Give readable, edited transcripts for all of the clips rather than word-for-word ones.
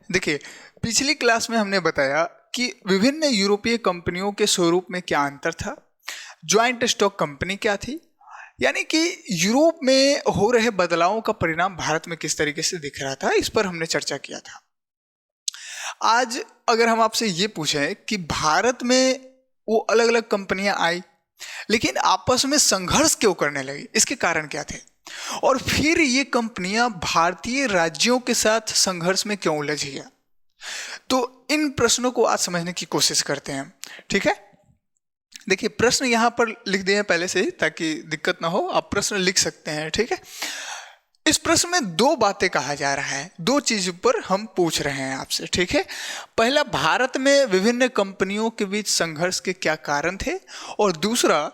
देखिए, पिछली क्लास में हमने बताया कि विभिन्न यूरोपीय कंपनियों के स्वरूप में क्या अंतर था, ज्वाइंट स्टॉक कंपनी क्या थी, यानी कि यूरोप में हो रहे बदलावों का परिणाम भारत में किस तरीके से दिख रहा था, इस पर हमने चर्चा किया था। आज अगर हम आपसे ये पूछें कि भारत में वो अलग अलग कंपनियां आई लेकिन आपस में संघर्ष क्यों करने लगी, इसके कारण क्या थे, और फिर ये कंपनियां भारतीय राज्यों के साथ संघर्ष में क्यों उलझ गया, तो इन प्रश्नों को आज समझने की कोशिश करते हैं। ठीक है, देखिए प्रश्न यहां पर लिख दिए हैं पहले से ही ताकि दिक्कत ना हो, आप प्रश्न लिख सकते हैं। ठीक है, इस प्रश्न में दो बातें कहा जा रहा है, दो चीज पर हम पूछ रहे हैं आपसे। ठीक है, पहला, भारत में विभिन्न कंपनियों के बीच संघर्ष के क्या कारण थे, और दूसरा,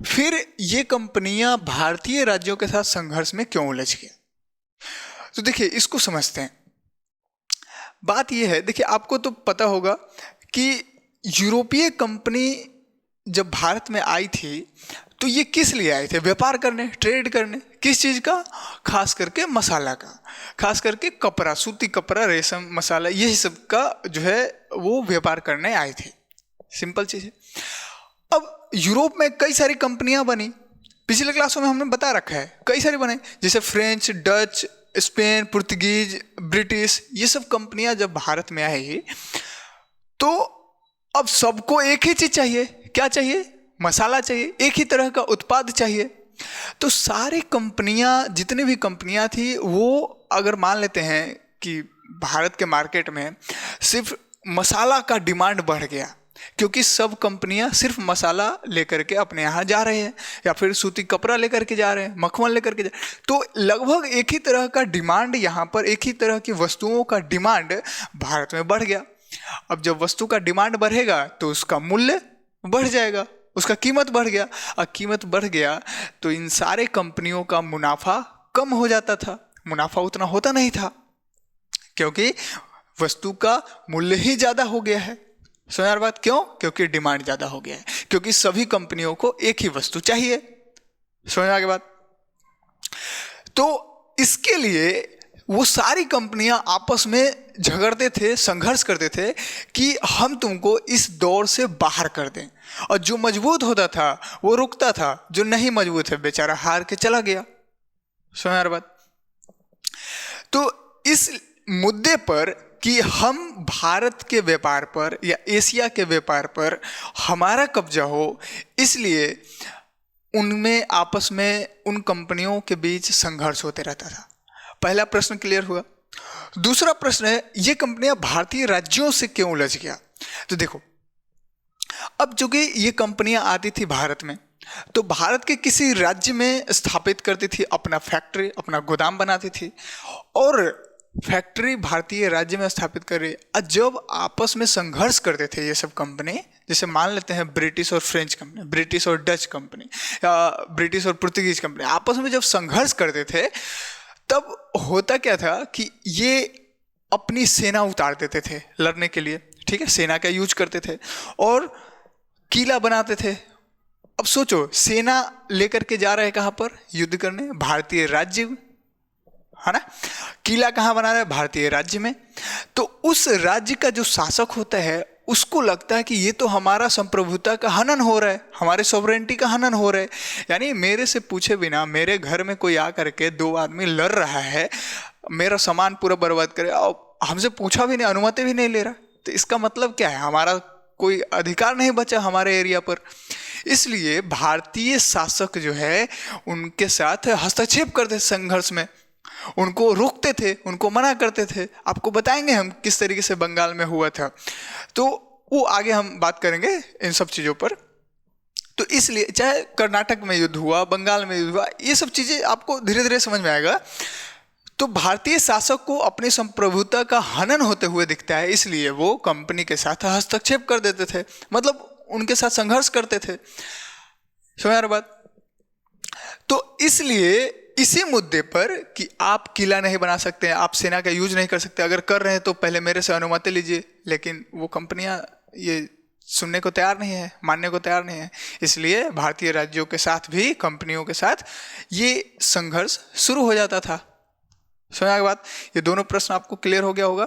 फिर ये कंपनियां भारतीय राज्यों के साथ संघर्ष में क्यों उलझ गए। तो देखिए इसको समझते हैं। बात यह है, देखिए आपको तो पता होगा कि यूरोपीय कंपनी जब भारत में आई थी तो ये किस लिए आए थे, व्यापार करने, ट्रेड करने। किस चीज़ का, खास करके मसाला का, खास करके कपड़ा, सूती कपड़ा, रेशम, मसाला, यही सब का जो है वो व्यापार करने आए थे। सिंपल चीज़ है। अब यूरोप में कई सारी कंपनियां बनी, पिछले क्लासों में हमने बता रखा है, कई सारी बने, जैसे French, Dutch, Spain, Portuguese, British, ये सब कंपनियां जब भारत में आई तो अब सबको एक ही चीज चाहिए, क्या चाहिए, मसाला चाहिए, एक ही तरह का उत्पाद चाहिए। तो सारी कंपनियां, जितनी भी कंपनियां थी, वो अगर मान लेते हैं कि भारत के मार्केट में सिर्फ मसाला का डिमांड बढ़ गया, क्योंकि सब कंपनियां सिर्फ मसाला लेकर के अपने यहाँ जा रहे हैं, या फिर सूती कपड़ा लेकर के जा रहे हैं, मखमल लेकर के जा रहे हैं, तो लगभग एक ही तरह का डिमांड यहाँ पर, एक ही तरह की वस्तुओं का डिमांड भारत में बढ़ गया। अब जब वस्तु का डिमांड बढ़ेगा तो उसका मूल्य बढ़ जाएगा, उसका कीमत बढ़ गया, और कीमत बढ़ गया तो इन सारे कंपनियों का मुनाफा कम हो जाता था, मुनाफा उतना होता नहीं था, क्योंकि वस्तु का मूल्य ही ज़्यादा हो गया है। समझ आ रही बात, क्यों, क्योंकि डिमांड ज़्यादा हो गया है, क्योंकि सभी कंपनियों को एक ही वस्तु चाहिए। समझ आ गई बात। तो इसके लिए वो सारी कंपनियां आपस में झगड़ते थे, संघर्ष करते थे कि हम तुमको इस दौर से बाहर कर दें, और जो मजबूत होता था वो रुकता था, जो नहीं मजबूत है बेचारा हार के चला गया। समझ आ रही बात। तो इस मुद्दे पर कि हम भारत के व्यापार पर या एशिया के व्यापार पर हमारा कब्जा हो, इसलिए उनमें आपस में उन कंपनियों के बीच संघर्ष होते रहता था। पहला प्रश्न क्लियर हुआ। दूसरा प्रश्न है, ये कंपनियां भारतीय राज्यों से क्यों उलझ गया। तो देखो, अब चूंकि ये कंपनियां आती थी भारत में, तो भारत के किसी राज्य में स्थापित करती थी अपना फैक्ट्री, अपना गोदाम बनाती थी, और फैक्ट्री भारतीय राज्य में स्थापित कर रही। जब आपस में संघर्ष करते थे ये सब कंपनी, जैसे मान लेते हैं ब्रिटिश और फ्रेंच कंपनी, ब्रिटिश और डच कंपनी, या ब्रिटिश और पुर्तगीज कंपनी, आपस में जब संघर्ष करते थे तब होता क्या था कि ये अपनी सेना उतार देते थे लड़ने के लिए। ठीक है, सेना का यूज करते थे और किला बनाते थे। अब सोचो, सेना लेकर के जा रहे हैं कहाँ पर, युद्ध करने, भारतीय राज्य, है ना। किला कहाँ बना रहा है, भारतीय राज्य में। तो उस राज्य का जो शासक होता है उसको लगता है कि ये तो हमारा संप्रभुता का हनन हो रहा है, हमारे सॉवरेंटी का हनन हो रहा है, यानी मेरे से पूछे बिना मेरे घर में कोई आकर के दो आदमी लड़ रहा है, मेरा सामान पूरा बर्बाद करे, और हमसे पूछा भी नहीं, अनुमति भी नहीं ले रहा। तो इसका मतलब क्या है, हमारा कोई अधिकार नहीं बचा हमारे एरिया पर। इसलिए भारतीय शासक जो है उनके साथ हस्तक्षेप करते संघर्ष में, उनको रोकते थे, उनको मना करते थे। आपको बताएंगे हम किस तरीके से बंगाल में हुआ था, तो वो आगे हम बात करेंगे इन सब चीज़ों पर। तो इसलिए चाहे कर्नाटक में युद्ध हुआ, बंगाल में युद्ध हुआ, ये सब चीज़ें आपको धीरे धीरे समझ में आएगा। तो भारतीय शासक को अपनी संप्रभुता का हनन होते हुए दिखता है, इसलिए वो कंपनी के साथ हस्तक्षेप कर देते थे, मतलब उनके साथ संघर्ष करते थे। समझ आ रही बात। तो इसलिए इसी मुद्दे पर कि आप किला नहीं बना सकते हैं, आप सेना का यूज नहीं कर सकते, अगर कर रहे हैं तो पहले मेरे से अनुमति लीजिए, लेकिन वो कंपनियां ये सुनने को तैयार नहीं है, मानने को तैयार नहीं है। इसलिए भारतीय राज्यों के साथ भी, कंपनियों के साथ ये संघर्ष शुरू हो जाता था। समझ आ गई बात। ये दोनों प्रश्न आपको क्लियर हो गया होगा।